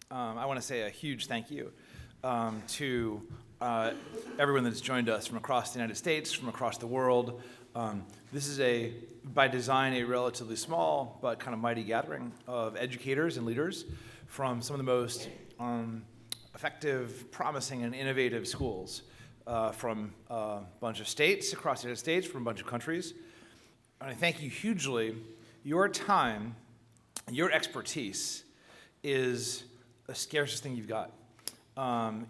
I want to say a huge thank you to everyone that's joined us from across the United States, from across the world. This is by design, a relatively small but kind of mighty gathering of educators and leaders from some of the most effective, promising, and innovative schools from a bunch of states across the United States, from a bunch of countries. And I thank you hugely. Your time, your expertise is the scarcest thing you've got.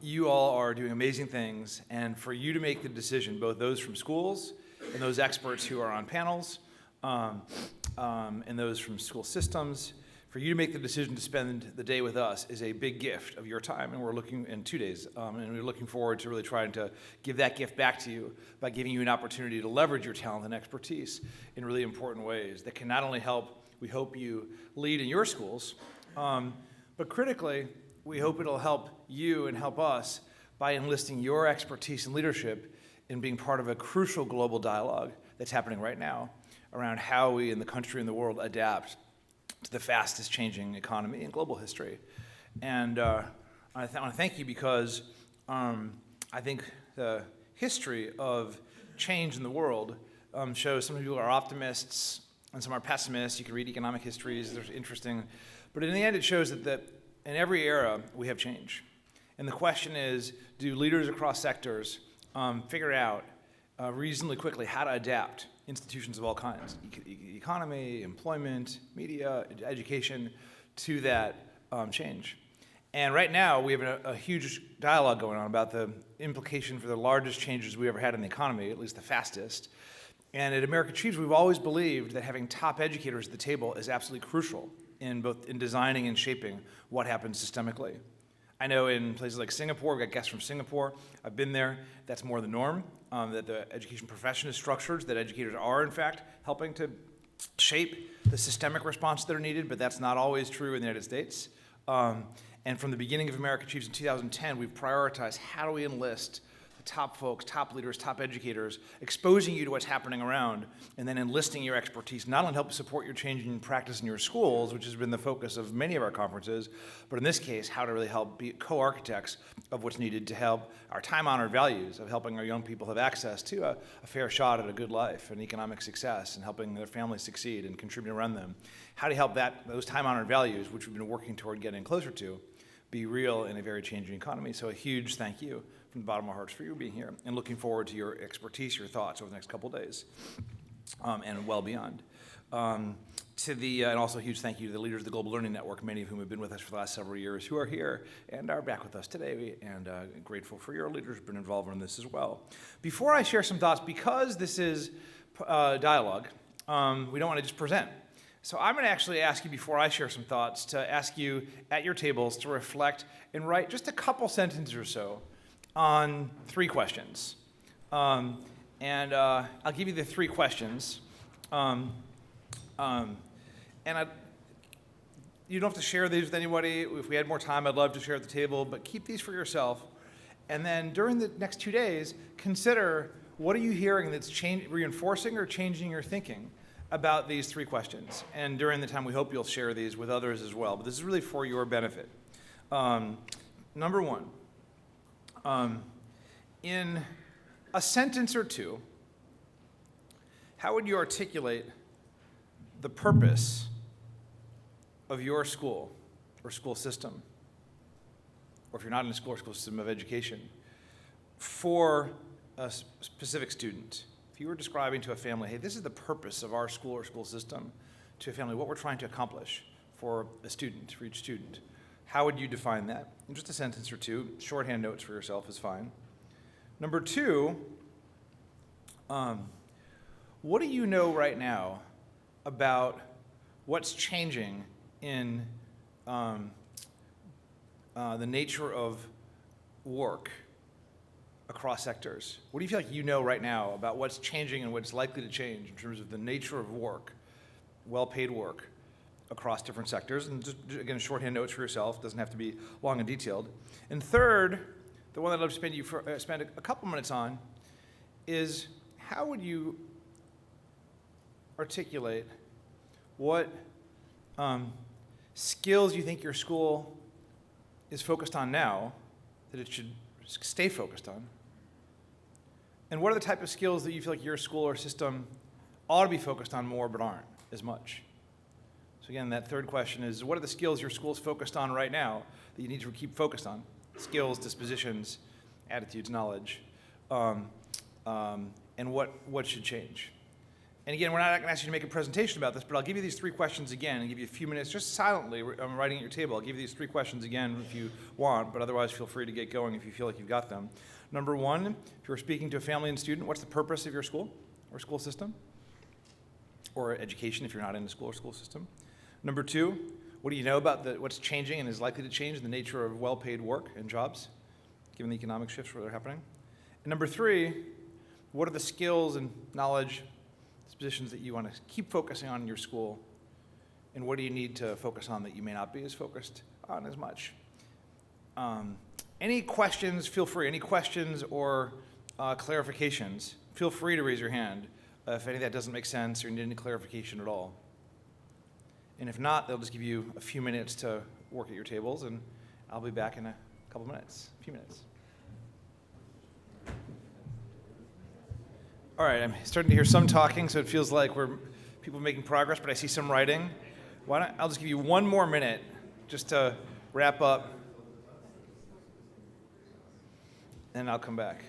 You all are doing amazing things, and for you to make the decision, both those from schools and those experts who are on panels, and those from school systems, for you to make the decision to spend the day with us is a big gift of your time, and we're looking in 2 days, and we're looking forward to really trying to give that gift back to you by giving you an opportunity to leverage your talent and expertise in really important ways that can not only help, we hope, you lead in your schools, but critically, we hope it'll help you and help us by enlisting your expertise and leadership in being part of a crucial global dialogue that's happening right now around how we in the country and the world adapt to the fastest changing economy in global history. And I want to thank you because I think the history of change in the world shows some people are optimists and some are pessimists. You can read economic histories, they're interesting. But in the end, it shows that in every era, we have change. And the question is, do leaders across sectors figure out reasonably quickly how to adapt institutions of all kinds, economy, employment, media, education, to that change? And right now, we have a huge dialogue going on about the implication for the largest changes we ever had in the economy, at least the fastest. And at American Chiefs, we've always believed that having top educators at the table is absolutely crucial in both in designing and shaping what happens systemically. I know in places like Singapore, we've got guests from Singapore, I've been there, that's more the norm, that the education profession is structured, that educators are in fact helping to shape the systemic response that are needed, but that's not always true in the United States. And from the beginning of American Chiefs in 2010, we've prioritized how do we enlist top folks, top leaders, top educators, exposing you to what's happening around, and then enlisting your expertise, not only to help support your changing practice in your schools, which has been the focus of many of our conferences, but in this case, how to really help be co-architects of what's needed to help our time-honored values of helping our young people have access to a fair shot at a good life and economic success and helping their families succeed and contribute around them. How to help those time-honored values, which we've been working toward getting closer to, be real in a very changing economy. So a huge thank you from the bottom of our hearts for you being here and looking forward to your expertise, your thoughts over the next couple of days and well beyond. And also a huge thank you to the leaders of the Global Learning Network, many of whom have been with us for the last several years, who are here and are back with us today, and grateful for your leaders who've been involved in this as well. Before I share some thoughts, because this is dialogue, we don't want to just present. So I'm going to actually ask you, before I share some thoughts, to ask you at your tables to reflect and write just a couple sentences or so on 3 questions. I'll give you the 3 questions. You don't have to share these with anybody. If we had more time, I'd love to share at the table, but keep these for yourself. And then during the next 2 days, consider what are you hearing that's reinforcing or changing your thinking about these 3 questions. And during the time, we hope you'll share these with others as well. But this is really for your benefit. Number 1, in a sentence or 2, how would you articulate the purpose of your school or school system, or if you're not in a school or school system of education, for a specific student? If you were describing to a family, hey, this is the purpose of our school or school system, to a family, what we're trying to accomplish for a student, for each student, how would you define that? In just a sentence or 2, shorthand notes for yourself is fine. Number 2, what do you know right now about what's changing in the nature of work across sectors? What do you feel like you know right now about what's changing and what's likely to change in terms of the nature of work, well-paid work, across different sectors? And just, again, shorthand notes for yourself. Doesn't have to be long and detailed. And third, the one that I'd love to spend a couple minutes on is how would you articulate what skills you think your school is focused on now that it should stay focused on? And what are the type of skills that you feel like your school or system ought to be focused on more but aren't as much? So again, that third question is, what are the skills your school's focused on right now that you need to keep focused on? Skills, dispositions, attitudes, knowledge, and what should change? And again, we're not going to ask you to make a presentation about this, but I'll give you these three questions again and give you a few minutes just silently. I'm writing at your table. I'll give you these three questions again if you want, but otherwise feel free to get going if you feel like you've got them. Number one, if you're speaking to a family and student, what's the purpose of your school or school system? Or education if you're not in the school or school system. Number two, what do you know about what's changing and is likely to change in the nature of well-paid work and jobs, given the economic shifts where they're happening? And number three, what are the skills and knowledge positions that you want to keep focusing on in your school, and what do you need to focus on that you may not be as focused on as much? Any questions, feel free. Any questions or clarifications, feel free to raise your hand if any of that doesn't make sense or you need any clarification at all. And if not, they'll just give you a few minutes to work at your tables, and I'll be back in a couple minutes, a few minutes. All right, I'm starting to hear some talking, so it feels like people making progress, but I see some writing. I'll just give you one more minute just to wrap up, and I'll come back.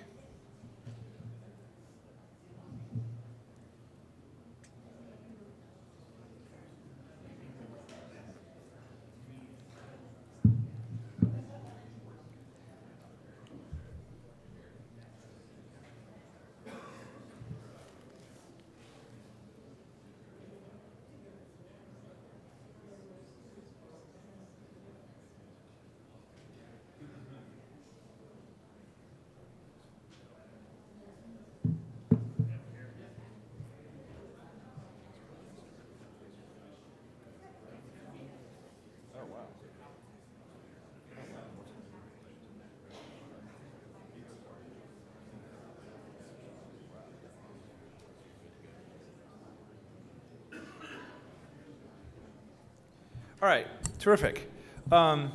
All right, terrific. Let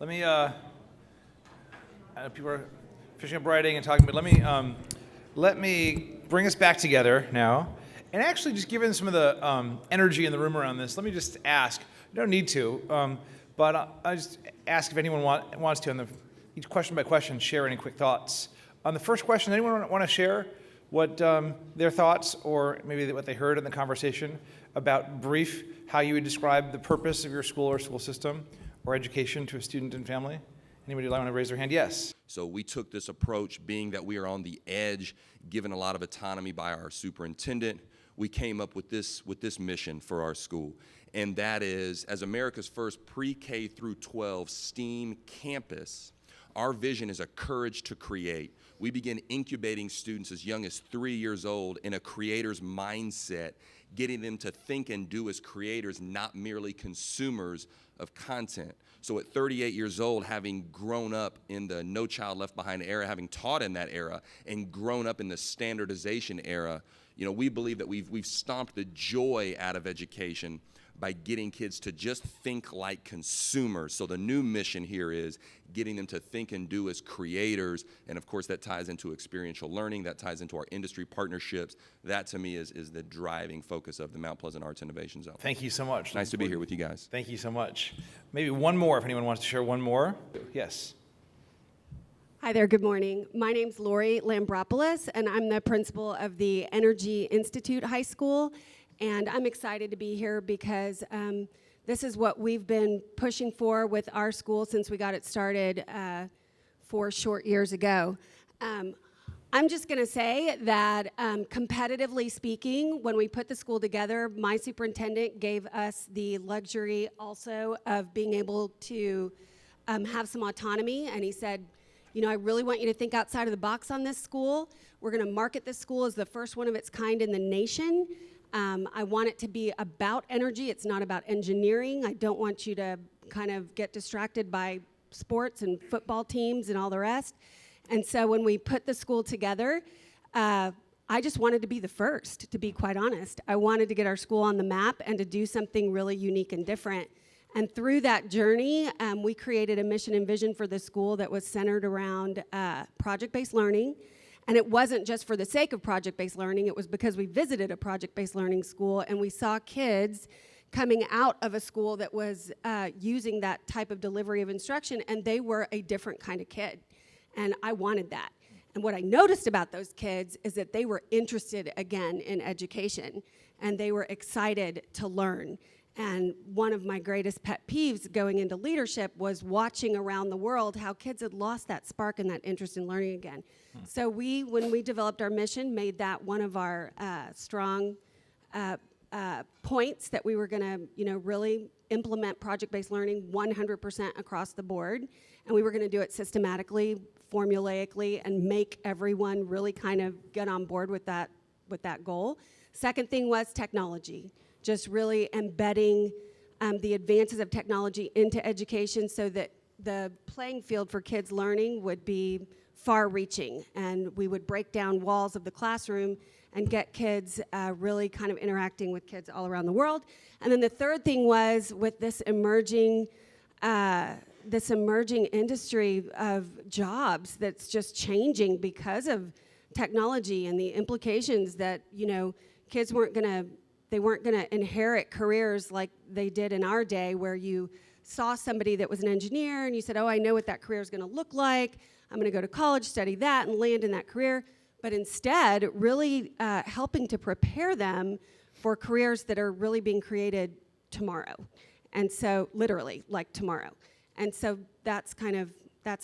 me, people are finishing up writing and talking, but let me bring us back together now. And actually, just given some of the energy in the room around this, let me just ask, you don't need to, but I'll just ask if anyone wants to, each question by question, share any quick thoughts. On the first question, anyone want to share what their thoughts or maybe what they heard in the conversation about brief, how you would describe the purpose of your school or school system or education to a student and family? Anybody want to raise their hand? Yes. So we took this approach, being that we are on the edge, given a lot of autonomy by our superintendent. We came up with this mission for our school, and that is, as America's first pre-K through 12 STEAM campus, our vision is a courage to create. We begin incubating students as young as 3 years old in a creator's mindset, getting them to think and do as creators, not merely consumers of content. So at 38 years old, having grown up in the No Child Left Behind era, having taught in that era, and grown up in the standardization era, we believe that we've stomped the joy out of education by getting kids to just think like consumers. So the new mission here is getting them to think and do as creators, and of course that ties into experiential learning, that ties into our industry partnerships. That to me is the driving focus of the Mount Pleasant Arts Innovation Zone. Thank you so much. Nice to be here with you guys. Thank you so much. Maybe one more if anyone wants to share one more. Yes. Hi there, good morning. My name's Lori Lambropoulos, and I'm the principal of the Energy Institute High School. And I'm excited to be here because this is what we've been pushing for with our school since we got it started 4 short years ago. I'm just going to say that competitively speaking, when we put the school together, my superintendent gave us the luxury also of being able to have some autonomy. And he said, I really want you to think outside of the box on this school. We're going to market this school as the first one of its kind in the nation. I want it to be about energy. It's not about engineering. I don't want you to kind of get distracted by sports and football teams and all the rest. And so when we put the school together, I just wanted to be the first, to be quite honest. I wanted to get our school on the map and to do something really unique and different. And through that journey, we created a mission and vision for the school that was centered around project-based learning. And it wasn't just for the sake of project-based learning, it was because we visited a project-based learning school and we saw kids coming out of a school that was using that type of delivery of instruction, and they were a different kind of kid. And I wanted that. And what I noticed about those kids is that they were interested again in education, and they were excited to learn. And one of my greatest pet peeves going into leadership was watching around the world how kids had lost that spark and that interest in learning again. So when we developed our mission, made that one of our strong points that we were going to, really implement project-based learning 100% across the board, and we were going to do it systematically, formulaically, and make everyone really kind of get on board with that goal. Second thing was technology, just really embedding the advances of technology into education so that the playing field for kids learning would be far-reaching, and we would break down walls of the classroom and get kids really kind of interacting with kids all around the world. And then the third thing was with this emerging industry of jobs that's just changing because of technology and the implications that, kids weren't gonna inherit careers like they did in our day, where you saw somebody that was an engineer and you said, oh, I know what that career is gonna look like. I'm gonna go to college, study that, and land in that career. But instead, really helping to prepare them for careers that are really being created tomorrow. And so, literally, like tomorrow. And so that's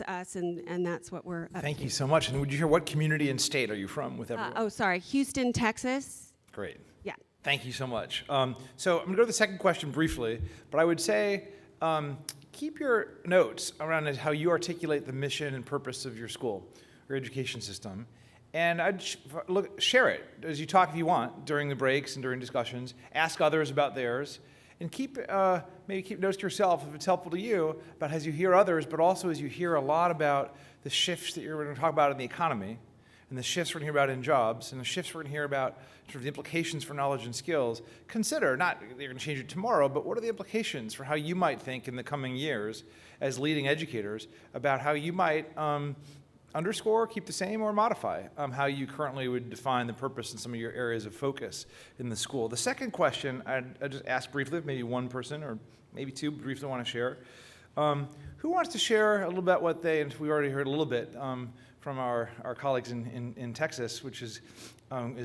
us, and that's what we're up to. Thank you so much. And would you hear what community and state are you from with everyone? Houston, Texas. Great. Yeah. Thank you so much. So I'm going to go to the second question briefly, but I would say keep your notes around how you articulate the mission and purpose of your school, your education system. And I'd share it as you talk if you want during the breaks and during discussions. Ask others about theirs. And maybe keep notes to yourself if it's helpful to you about as you hear others, but also as you hear a lot about the shifts that you're going to talk about in the economy, and the shifts we're going to hear about in jobs, and the shifts we're going to hear about sort of the implications for knowledge and skills. Consider, not that you're going to change it tomorrow, but what are the implications for how you might think in the coming years as leading educators about how you might underscore, keep the same, or modify how you currently would define the purpose in some of your areas of focus in the school. The second question, I'd just ask briefly, maybe one person or maybe two briefly want to share. Who wants to share a little bit what and we already heard a little bit from our colleagues in Texas, which is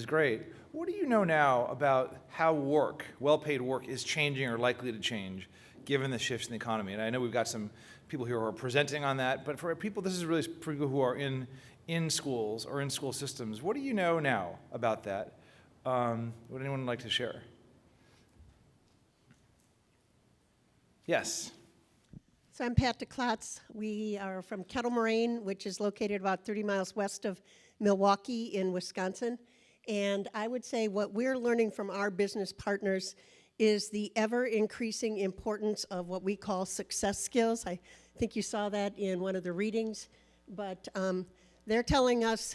great. What do you know now about how well-paid work, is changing or likely to change given the shifts in the economy? And I know we've got some people here who are presenting on that, but for people, this is really for people who are in schools or in school systems. What do you know now about that? Would anyone like to share? Yes. So I'm Pat DeKlotz. We are from Kettle Moraine, which is located about 30 miles west of Milwaukee in Wisconsin. And I would say what we're learning from our business partners is the ever-increasing importance of what we call success skills. I think you saw that in one of the readings. But they're telling us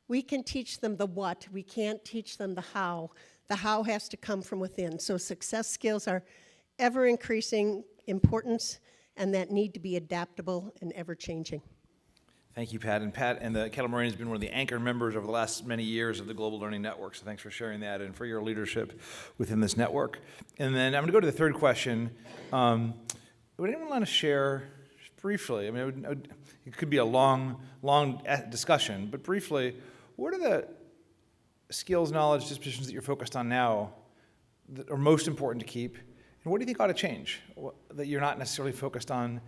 we can teach them the what, we can't teach them the how. The how has to come from within. So success skills are ever-increasing importance, and that need to be adaptable and ever-changing. Thank you, Pat. And the Kettle Moraine has been one of the anchor members over the last many years of the Global Learning Network, so thanks for sharing that and for your leadership within this network. And then I'm going to go to the third question. Would anyone want to share just briefly, it could be a long discussion, but briefly, what are the skills, knowledge, dispositions that you're focused on now that are most important to keep? And what do you think ought to change that you're not necessarily focused on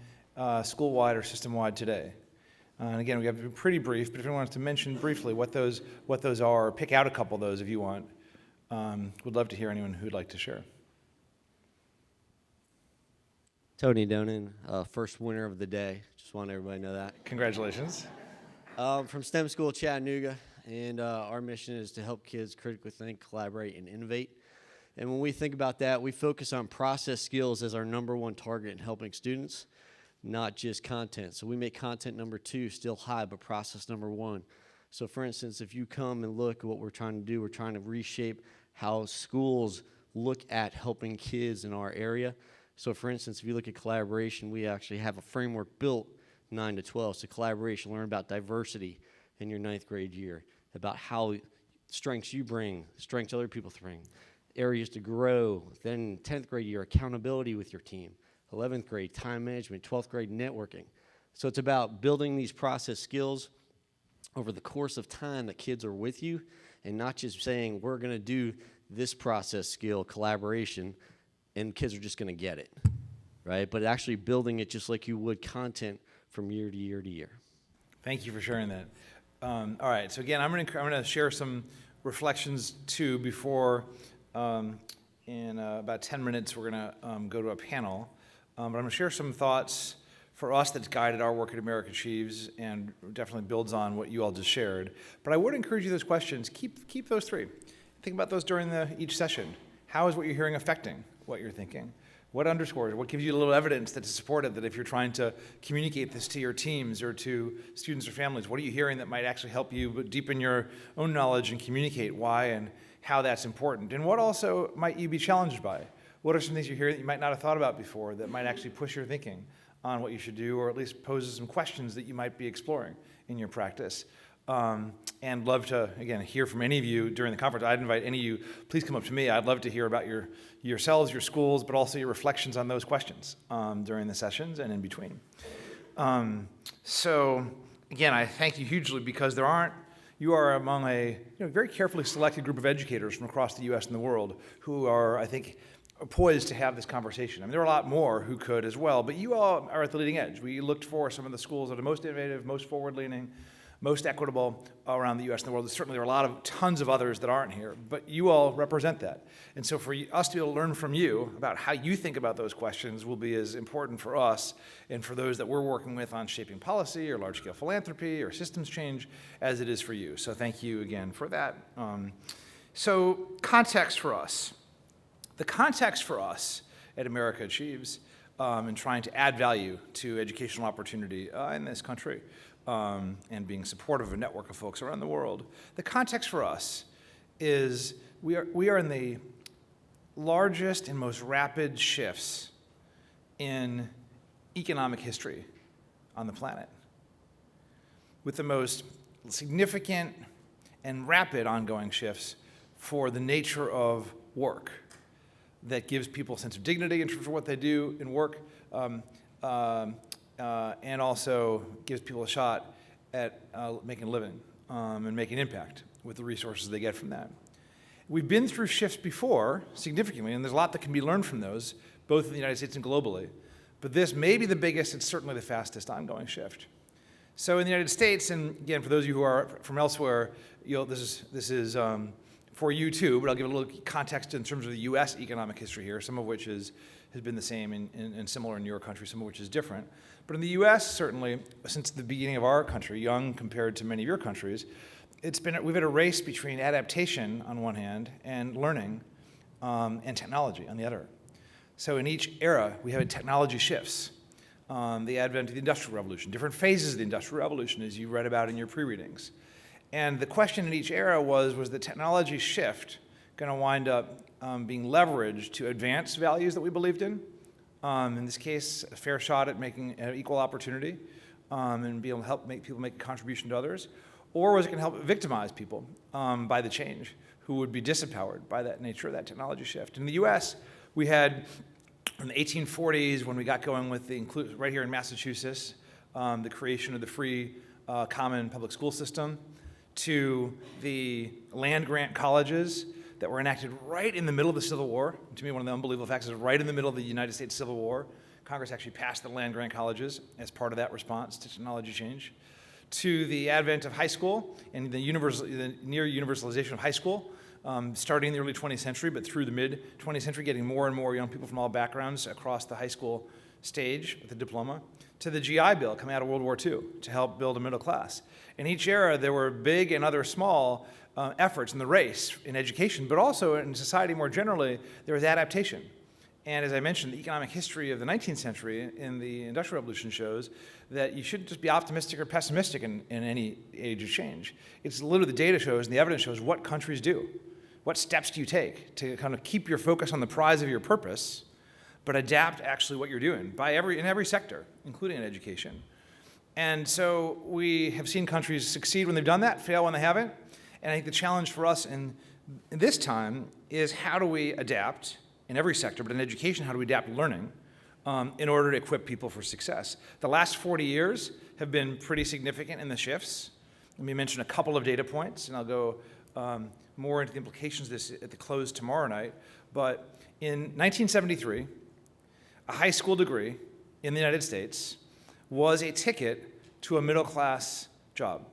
school-wide or system-wide today? And again, we have to be pretty brief, but if anyone wants to mention briefly what those are, or pick out a couple of those if you want, would love to hear anyone who'd like to share. Tony Donan, first winner of the day. Just want everybody to know that. Congratulations. From STEM School Chattanooga, and our mission is to help kids critically think, collaborate, and innovate. And when we think about that, we focus on process skills as our #1 target in helping students, not just content. So we make content #2 still high, but process #1. So for instance, if you come and look at what we're trying to do, we're trying to reshape how schools look at helping kids in our area. So for instance, if you look at collaboration, we actually have a framework built 9 to 12. So collaboration, learn about diversity in your 9th grade year, about how strengths you bring, strengths other people bring, areas to grow. Then 10th grade year, accountability with your team. 11th grade, time management. 12th grade, networking. So it's about building these process skills over the course of time that kids are with you, and not just saying, we're going to do this process skill, collaboration, and kids are just going to get it, right? But actually building it just like you would content from year to year to year. Thank you for sharing that. All right, so again, I'm going to share some reflections too before, in about 10 minutes, we're going to go to a panel. But I'm going to share some thoughts for us that's guided our work at America Achieves and definitely builds on what you all just shared. But I would encourage you those questions, keep those three. Think about those during each session. How is what you're hearing affecting what you're thinking? What underscores, what gives you a little evidence that to support it, that if you're trying to communicate this to your teams or to students or families, what are you hearing that might actually help you deepen your own knowledge and communicate why and how that's important? And what also might you be challenged by? What are some things you hear that you might not have thought about before that might actually push your thinking on what you should do, or at least poses some questions that you might be exploring in your practice? And love to, again, hear from any of you during the conference. I'd invite any of you, please come up to me. I'd love to hear about yourselves, your schools, but also your reflections on those questions during the sessions and in between. So again, I thank you hugely because you are among a very carefully selected group of educators from across the U.S. and the world who are, I think, poised to have this conversation. I mean, there are a lot more who could as well, but you all are at the leading edge. We looked for some of the schools that are most innovative, most forward-leaning, most equitable around the U.S. and the world. Certainly there are tons of others that aren't here, but you all represent that. And so for us to be able to learn from you about how you think about those questions will be as important for us and for those that we're working with on shaping policy or large-scale philanthropy or systems change as it is for you. So thank you again for that. So context for us. The context for us at America Achieves in trying to add value to educational opportunity in this country and being supportive of a network of folks around the world. The context for us is we are in the largest and most rapid shifts in economic history on the planet, with the most significant and rapid ongoing shifts for the nature of work that gives people a sense of dignity in terms of what they do in work, and also gives people a shot at making a living and making impact with the resources they get from that. We've been through shifts before, significantly, and there's a lot that can be learned from those, both in the United States and globally. But this may be the biggest, it's certainly the fastest ongoing shift. So in the United States, and again, for those of you who are from elsewhere, this is for you too, but I'll give a little context in terms of the U.S. economic history here, some of which has been the same and similar in your country, some of which is different. But in the U.S., certainly, since the beginning of our country, young compared to many of your countries, we've had a race between adaptation on one hand and learning and technology on the other. So in each era, we have technology shifts. The advent of the Industrial Revolution, different phases of the Industrial Revolution, as you read about in your pre-readings. And the question in each era was the technology shift going to wind up being leveraged to advance values that we believed in this case, a fair shot at making equal opportunity and be able to help make people make a contribution to others? Or was it going to help victimize people by the change who would be disempowered by that nature of that technology shift? In the US, we had in the 1840s, when we got going with right here in Massachusetts, the creation of the free common public school system, to the land-grant colleges that were enacted right in the middle of the Civil War. To me, one of the unbelievable facts is right in the middle of the United States Civil War, Congress actually passed the land-grant colleges as part of that response to technology change, to the advent of high school and the near universalization of high school, starting in the early 20th century, but through the mid-20th century, getting more and more young people from all backgrounds across the high school stage with a diploma, to the GI Bill coming out of World War II to help build a middle class. In each era, there were big and other small efforts in the race in education, but also in society more generally, there was adaptation. And as I mentioned, the economic history of the 19th century in the Industrial Revolution shows that you shouldn't just be optimistic or pessimistic in any age of change. It's literally the data shows and the evidence shows what countries do. What steps do you take to kind of keep your focus on the prize of your purpose, but adapt actually what you're doing in every sector, including in education. And so we have seen countries succeed when they've done that, fail when they haven't. And I think the challenge for us in this time is how do we adapt in every sector, but in education, how do we adapt learning in order to equip people for success? The last 40 years have been pretty significant in the shifts. Let me mention a couple of data points, and I'll go more into the implications of this at the close tomorrow night. But in 1973, a high school degree in the United States was a ticket to a middle-class job,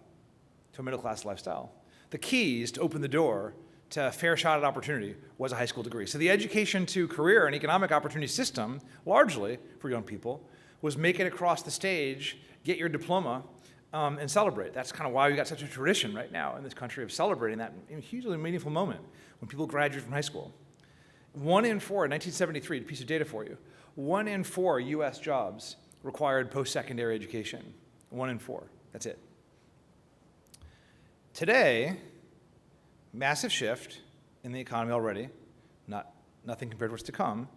to a middle-class lifestyle. The keys to open the door to a fair shot at opportunity was a high school degree. So the education to career and economic opportunity system, largely for young people, was make it across the stage, get your diploma, and celebrate. That's kind of why we got such a tradition right now in this country of celebrating that hugely meaningful moment when people graduate from high school. 1 in 4, in 1973, a piece of data for you, 1 in 4 US jobs required post-secondary education. 1 in 4, that's it. Today, massive shift in the economy already, nothing compared to what's to come,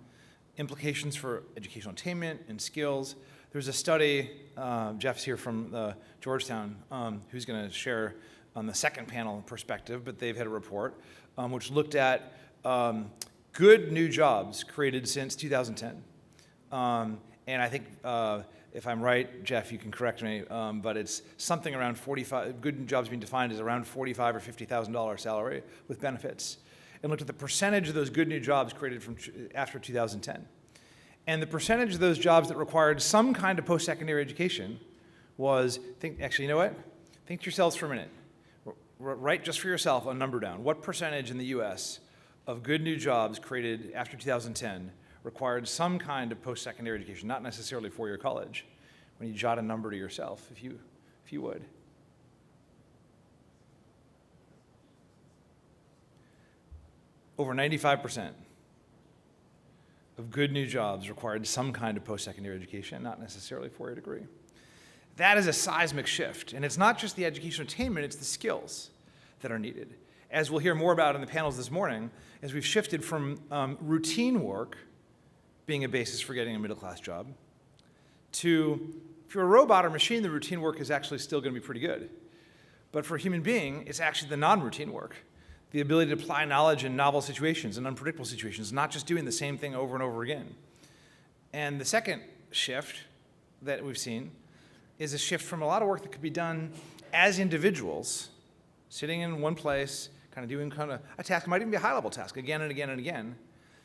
implications for educational attainment and skills. There's a study, Jeff's here from Georgetown, who's going to share on the second panel perspective, but they've had a report which looked at good new jobs created since 2010. And I think, if I'm right, Jeff, you can correct me, but it's something around 45, good jobs being defined as around $45,000 or $50,000 salary with benefits, and looked at the percentage of those good new jobs created from after 2010. And the percentage of those jobs that required some kind of post-secondary education was, actually, you know what? Think to yourselves for a minute. Write just for yourself a number down. What percentage in the US of good new jobs created after 2010 required some kind of post-secondary education, not necessarily four-year college? When you jot a number to yourself, if you would. Over 95% of good new jobs required some kind of post-secondary education, not necessarily four-year degree. That is a seismic shift, and it's not just the educational attainment, it's the skills that are needed. As we'll hear more about in the panels this morning, as we've shifted from routine work being a basis for getting a middle-class job, to, if you're a robot or machine, the routine work is actually still going to be pretty good. But for a human being, it's actually the non-routine work, the ability to apply knowledge in novel situations and unpredictable situations, not just doing the same thing over and over again. And the second shift that we've seen is a shift from a lot of work that could be done as individuals, sitting in one place, kind of doing a task, it might even be a high-level task, again and again and again,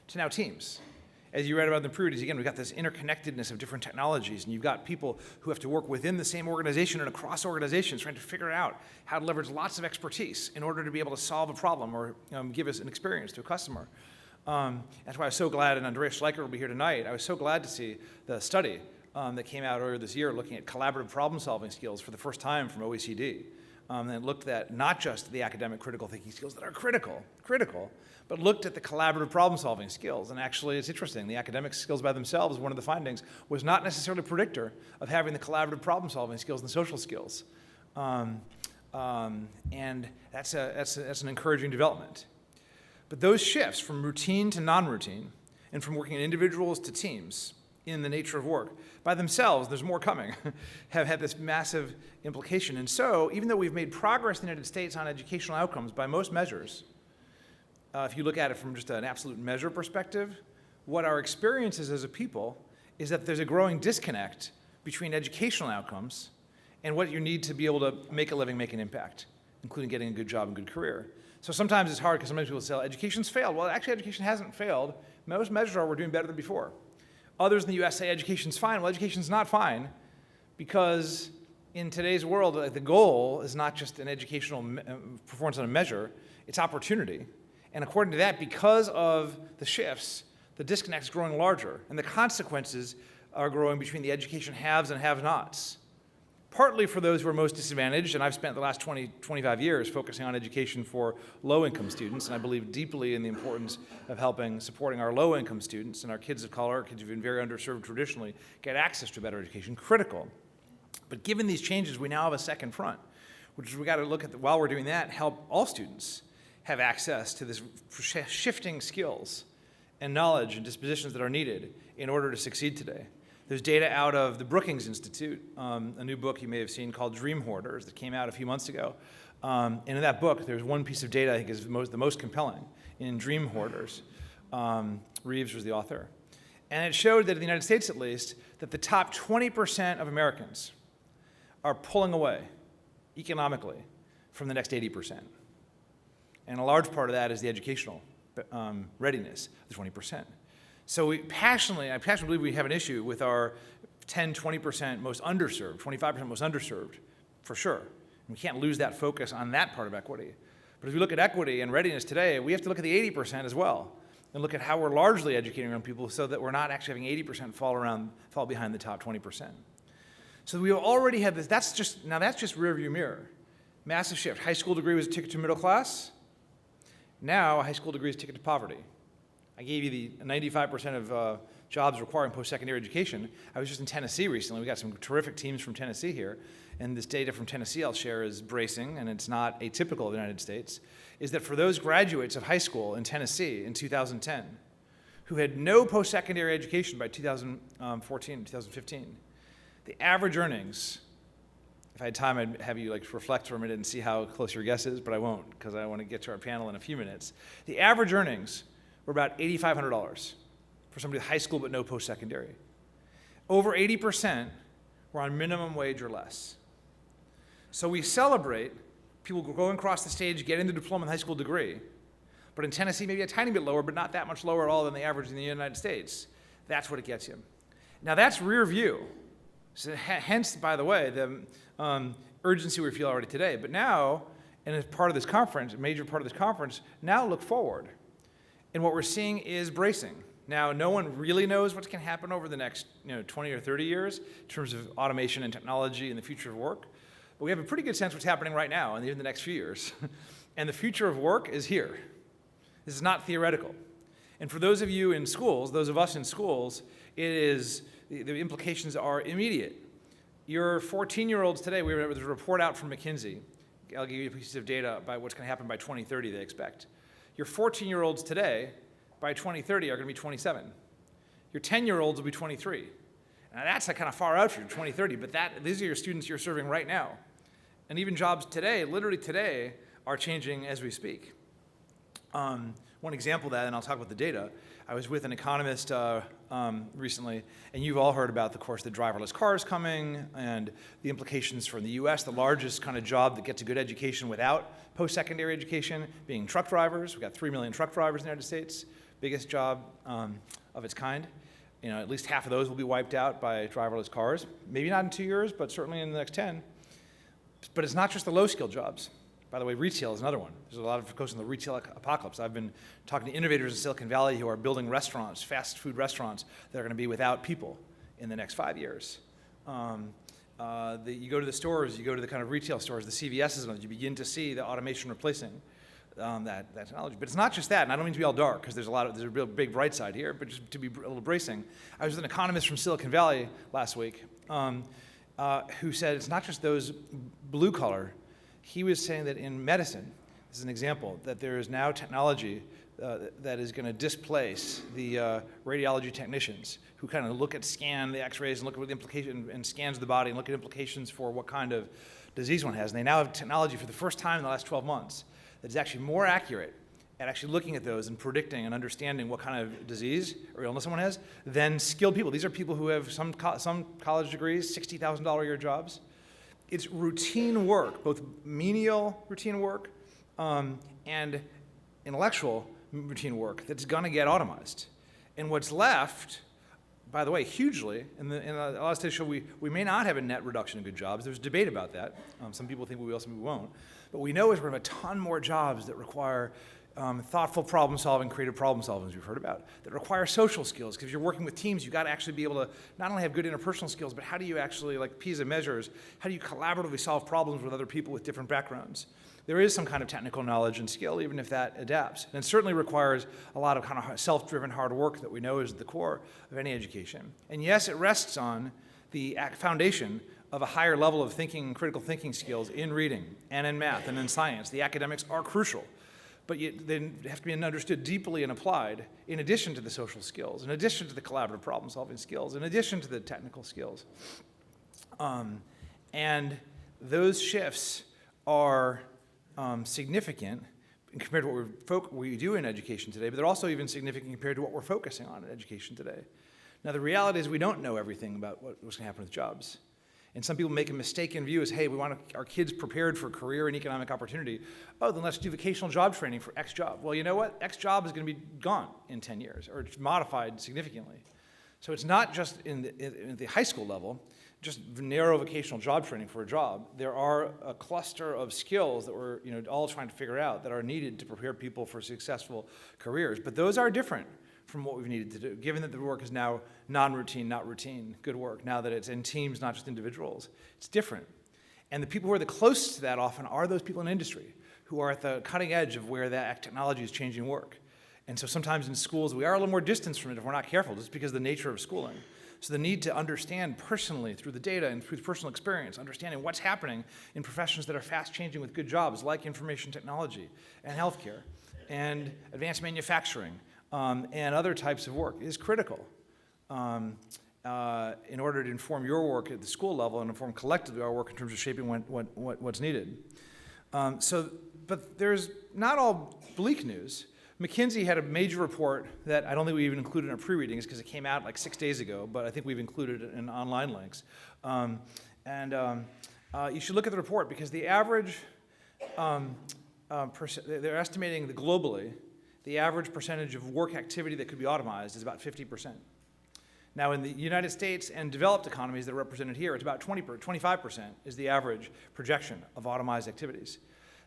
to now teams. As you read about in the pre-reads, again, we've got this interconnectedness of different technologies, and you've got people who have to work within the same organization and across organizations trying to figure out how to leverage lots of expertise in order to be able to solve a problem or give us an experience to a customer. That's why I was so glad, and Andreas Schleicher will be here tonight, I was so glad to see the study that came out earlier this year looking at collaborative problem-solving skills for the first time from OECD. And it looked at not just the academic critical thinking skills that are critical, but looked at the collaborative problem-solving skills. And actually, it's interesting, the academic skills by themselves, one of the findings, was not necessarily a predictor of having the collaborative problem-solving skills and the social skills. And that's an encouraging development. But those shifts from routine to non-routine, and from working in individuals to teams in the nature of work, by themselves, there's more coming, have had this massive implication. And so, even though we've made progress in the United States on educational outcomes by most measures, if you look at it from just an absolute measure perspective, what our experience is as a people is that there's a growing disconnect between educational outcomes and what you need to be able to make a living, make an impact, including getting a good job and good career. So sometimes it's hard because sometimes people say, education's failed. Well, actually, education hasn't failed. Most measures are we're doing better than before. Others in the US say education's fine. Well, education's not fine because in today's world, the goal is not just an educational performance on a measure, it's opportunity. And according to that, because of the shifts, the disconnect is growing larger, and the consequences are growing between the education haves and have-nots. Partly for those who are most disadvantaged, and I've spent the last 25 years focusing on education for low-income students, and I believe deeply in the importance of supporting our low-income students and our kids of color, kids who've been very underserved traditionally, get access to better education, critical. But given these changes, we now have a second front, which is we got to look at, while we're doing that, help all students have access to this shifting skills and knowledge and dispositions that are needed in order to succeed today. There's data out of the Brookings Institute, a new book you may have seen called Dream Hoarders that came out a few months ago. And in that book, there's one piece of data I think is the most compelling in Dream Hoarders. Reeves was the author. And it showed that in the United States, at least, that the top 20% of Americans are pulling away economically from the next 80%. And a large part of that is the educational readiness, the 20%. So I passionately believe we have an issue with our 10, 20% most underserved, 25% most underserved, for sure. And we can't lose that focus on that part of equity. But as we look at equity and readiness today, we have to look at the 80% as well, and look at how we're largely educating young people so that we're not actually having 80% fall behind the top 20%. So we already have this, that's just rearview mirror. Massive shift. High school degree was a ticket to middle class. Now a high school degree is a ticket to poverty. I gave you the 95% of jobs requiring post-secondary education. I was just in Tennessee recently. We got some terrific teams from Tennessee here. And this data from Tennessee I'll share is bracing, and it's not atypical of the United States, is that for those graduates of high school in Tennessee in 2010 who had no post-secondary education by 2014, 2015, the average earnings, if I had time, I'd have you reflect for a minute and see how close your guess is, but I won't because I want to get to our panel in a few minutes. The average earnings were about $8,500 for somebody with high school but no post-secondary. Over 80% were on minimum wage or less. So we celebrate people going across the stage, getting the diploma and high school degree, but in Tennessee maybe a tiny bit lower, but not that much lower at all than the average in the United States. That's what it gets you. Now that's rear view. So hence, by the way, the urgency we feel already today. But now, and as part of this conference, a major part of this conference, now look forward. And what we're seeing is bracing. Now, no one really knows what's going to happen over the next 20 or 30 years in terms of automation and technology and the future of work. But we have a pretty good sense what's happening right now and in the next few years. And the future of work is here. This is not theoretical. And for those of you in schools, those of us in schools, the implications are immediate. Your 14-year-olds today, there's a report out from McKinsey. I'll give you a piece of data about what's going to happen by 2030, they expect. Your 14-year-olds today, by 2030, are going to be 27. Your 10-year-olds will be 23. Now that's kind of far out for you, 2030, but these are your students you're serving right now. And even jobs today, literally today, are changing as we speak. One example of that, and I'll talk about the data, I was with an economist recently, and you've all heard about, of course, the driverless cars coming and the implications for the US, the largest kind of job that gets a good education without post-secondary education, being truck drivers. We've got 3 million truck drivers in the United States, biggest job of its kind. At least half of those will be wiped out by driverless cars. Maybe not in 2 years, but certainly in the next 10. But it's not just the low-skilled jobs. By the way, retail is another one. There's a lot of focus on the retail apocalypse. I've been talking to innovators in Silicon Valley who are building restaurants, fast food restaurants, that are going to be without people in the next 5 years. You go to the stores, you go to the kind of retail stores, the CVSs, and you begin to see the automation replacing that technology. But it's not just that, and I don't mean to be all dark, because there's a real big bright side here, but just to be a little bracing. I was with an economist from Silicon Valley last week who said it's not just those blue-collar. He was saying that in medicine, this is an example, that there is now technology that is going to displace the radiology technicians who kind of scan the x-rays and look at the implication and scans the body and look at implications for what kind of disease one has. And they now have technology for the first time in the last 12 months that is actually more accurate at actually looking at those and predicting and understanding what kind of disease or illness someone has than skilled people. These are people who have some college degrees, $60,000 a year jobs. It's routine work, both menial routine work and intellectual routine work that's going to get automized. And what's left, by the way, hugely, and a lot of studies show we may not have a net reduction in good jobs. There's debate about that. Some people think we will, some people won't. But we know is we're going to have a ton more jobs that require thoughtful problem solving, creative problem solving, as we've heard about, that require social skills. Because if you're working with teams, you've got to actually be able to not only have good interpersonal skills, but how do you actually, like PISA measures, how do you collaboratively solve problems with other people with different backgrounds? There is some kind of technical knowledge and skill, even if that adapts. And it certainly requires a lot of kind of self-driven hard work that we know is at the core of any education. And yes, it rests on the foundation of a higher level of thinking, critical thinking skills in reading and in math and in science. The academics are crucial. but yet they have to be understood deeply and applied in addition to the social skills, in addition to the collaborative problem-solving skills, in addition to the technical skills. And those shifts are significant compared to what we do in education today, but they're also even significant compared to what we're focusing on in education today. Now, the reality is we don't know everything about what's going to happen with jobs. And some people make a mistaken view as, hey, we want our kids prepared for career and economic opportunity. Oh, then let's do vocational job training for X job. Well, you know what? X job is going to be gone in 10 years, or it's modified significantly. So it's not just in the high school level, just narrow vocational job training for a job. There are a cluster of skills that we're all trying to figure out that are needed to prepare people for successful careers. But those are different from what we've needed to do, given that the work is now non-routine, not routine, good work, now that it's in teams, not just individuals. It's different. And the people who are the closest to that often are those people in industry who are at the cutting edge of where that technology is changing work. And so sometimes in schools, we are a little more distanced from it if we're not careful, just because of the nature of schooling. So the need to understand personally through the data and through personal experience, understanding what's happening in professions that are fast changing with good jobs like information technology and healthcare and advanced manufacturing and other types of work is critical in order to inform your work at the school level and inform collectively our work in terms of shaping what's needed. But there's not all bleak news. McKinsey had a major report that I don't think we even included in our pre-readings because it came out like 6 days ago, but I think we've included it in online links. You should look at the report because the average, they're estimating that globally, the average percentage of work activity that could be automized is about 50%. Now in the United States and developed economies that are represented here, it's about 25% is the average projection of automized activities.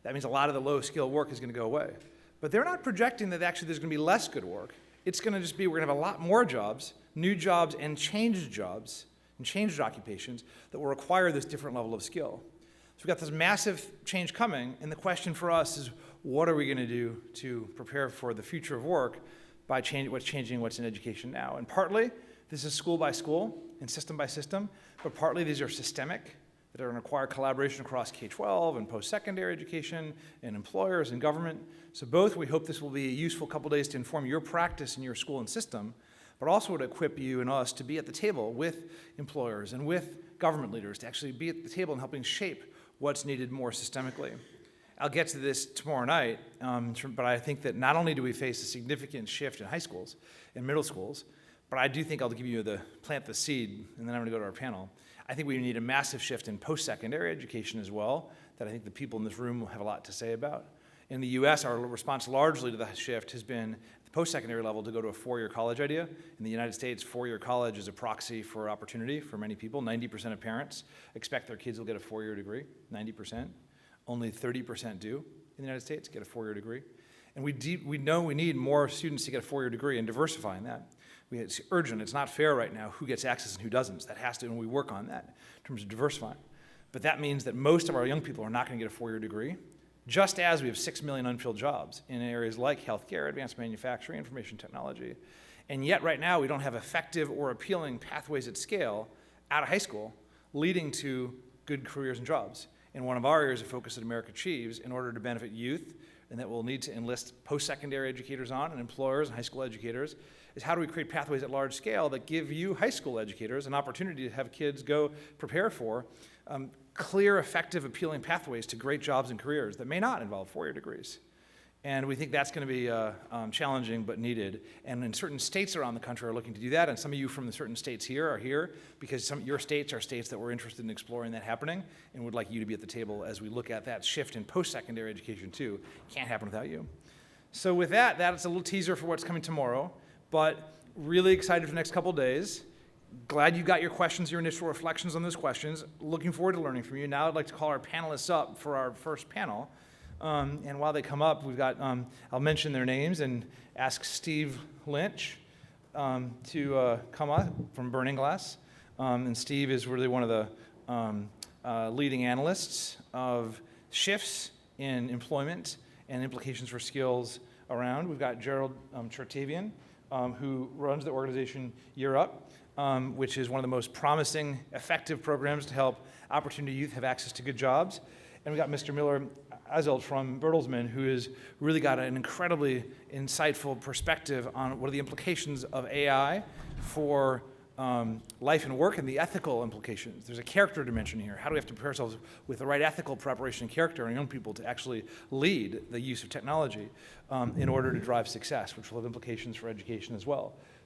That means a lot of the low-skilled work is going to go away. But they're not projecting that actually there's going to be less good work. It's going to just be we're going to have a lot more jobs, new jobs, and changed occupations that will require this different level of skill. So we've got this massive change coming, and the question for us is what are we going to do to prepare for the future of work by changing what's in education now? And partly this is school by school and system by system, but partly these are systemic, that are going to require collaboration across K-12 and post-secondary education and employers and government. So both, we hope this will be a useful couple days to inform your practice in your school and system, but also to equip you and us to be at the table with employers and with government leaders, to actually be at the table and helping shape what's needed more systemically. I'll get to this tomorrow night, but I think that not only do we face a significant shift in high schools and middle schools, but I do think I'll give you plant the seed, and then I'm going to go to our panel. I think we need a massive shift in post-secondary education as well, that I think the people in this room will have a lot to say about. In the US, our response largely to the shift has been at the post-secondary level to go to a four-year college idea. In the United States, four-year college is a proxy for opportunity for many people. 90% of parents expect their kids will get a four-year degree, 90%. Only 30% do in the United States get a four-year degree. And we know we need more students to get a four-year degree and diversifying that. It's urgent. It's not fair right now who gets access and who doesn't. That has to, and we work on that in terms of diversifying. But that means that most of our young people are not going to get a four-year degree, just as we have 6 million unfilled jobs in areas like healthcare, advanced manufacturing, information technology. And yet right now we don't have effective or appealing pathways at scale out of high school leading to good careers and jobs. And one of our areas of focus at America Achieves, in order to benefit youth, and that we'll need to enlist post-secondary educators on and employers and high school educators, is how do we create pathways at large scale that give you high school educators an opportunity to have kids go prepare for clear, effective, appealing pathways to great jobs and careers that may not involve four-year degrees. And we think that's going to be challenging but needed. And in certain states around the country are looking to do that. And some of you from the certain states here are here because some of your states are states that we're interested in exploring that happening and would like you to be at the table as we look at that shift in post-secondary education too. Can't happen without you. So with that, that's a little teaser for what's coming tomorrow. But really excited for the next couple of days. Glad you got your questions, your initial reflections on those questions. Looking forward to learning from you. Now I'd like to call our panelists up for our first panel. And while they come up, we've got, I'll mention their names and ask Steve Lynch to come up from Burning Glass. And Steve is really one of the leading analysts of shifts in employment and implications for skills around. We've got Gerald Chertavian, who runs the organization Year Up, which is one of the most promising, effective programs to help opportunity youth have access to good jobs. And we got Mr. Miller Azelt from Bertelsmann, who has really got an incredibly insightful perspective on what are the implications of AI for life and work and the ethical implications. There's a character dimension here. How do we have to prepare ourselves with the right ethical preparation and character in young people to actually lead the use of technology in order to drive success, which will have implications for education as well.